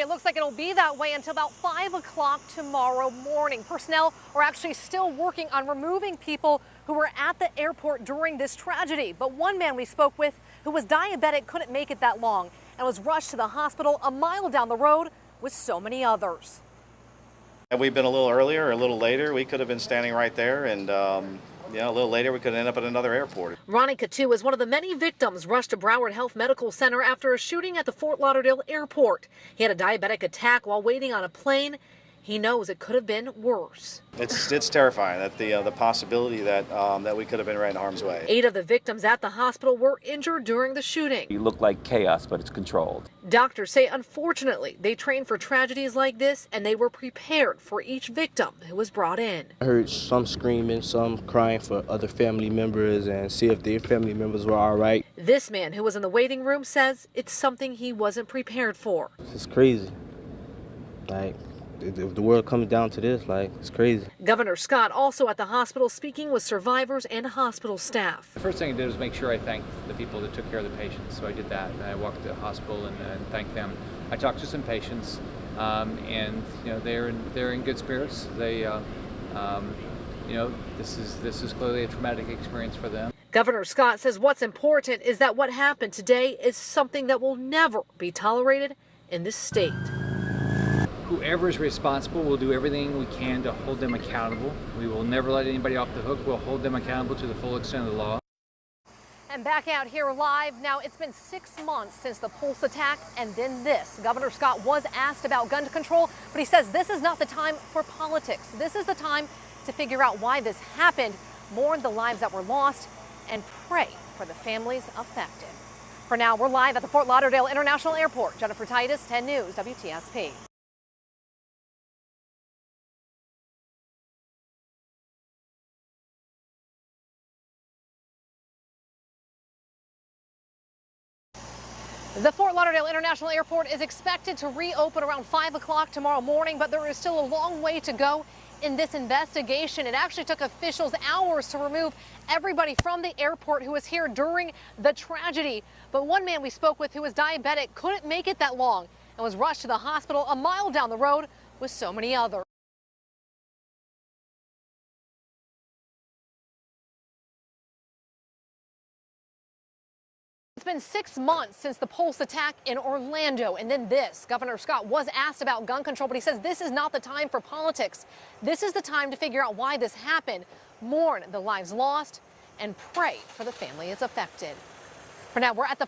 It looks like it'll be that way until about 5 o'clock tomorrow morning. Personnel are actually still working on removing people who were at the airport during this tragedy. But one man we spoke with who was diabetic couldn't make it that long and was rushed to the hospital a mile down the road with so many others. Had we been a little earlier or a little later, we could have been standing right there, and a little later we could end up at another airport. Ronnie Katu is one of the many victims rushed to Broward Health Medical Center after a shooting at the Fort Lauderdale airport. He had a diabetic attack while waiting on a plane. He knows it could have been worse. It's terrifying that the possibility that we could have been right in harm's way. 8 of the victims at the hospital were injured during the shooting. You look like chaos, but it's controlled. Doctors say, unfortunately, they trained for tragedies like this, and they were prepared for each victim who was brought in. I heard some screaming, some crying for other family members and see if their family members were all right. This man who was in the waiting room says it's something he wasn't prepared for. It's crazy. Like, if the world comes down to this, like, it's crazy. Governor Scott also at the hospital speaking with survivors and hospital staff. The first thing I did was make sure I thanked the people that took care of the patients. So I did that. And I walked to the hospital and thanked them. I talked to some patients, and they're in good spirits. They, this is clearly a traumatic experience for them. Governor Scott says what's important is that what happened today is something that will never be tolerated in this state. Whoever is responsible will do everything we can to hold them accountable. We will never let anybody off the hook. We'll hold them accountable to the full extent of the law. And back out here live, now it's been 6 months since the Pulse attack and then this. Governor Scott was asked about gun control, but he says this is not the time for politics. This is the time to figure out why this happened, mourn the lives that were lost, and pray for the families affected. For now, we're live at the Fort Lauderdale International Airport. Jennifer Titus, 10 News, WTSP. The Fort Lauderdale International Airport is expected to reopen around 5 o'clock tomorrow morning, but there is still a long way to go in this investigation. It actually took officials hours to remove everybody from the airport who was here during the tragedy. But one man we spoke with who was diabetic couldn't make it that long and was rushed to the hospital a mile down the road with so many others. It's been 6 months since the Pulse attack in Orlando, and then this. Governor Scott was asked about gun control, but he says this is not the time for politics. This is the time to figure out why this happened, mourn the lives lost, and pray for the families affected. For now, we're at the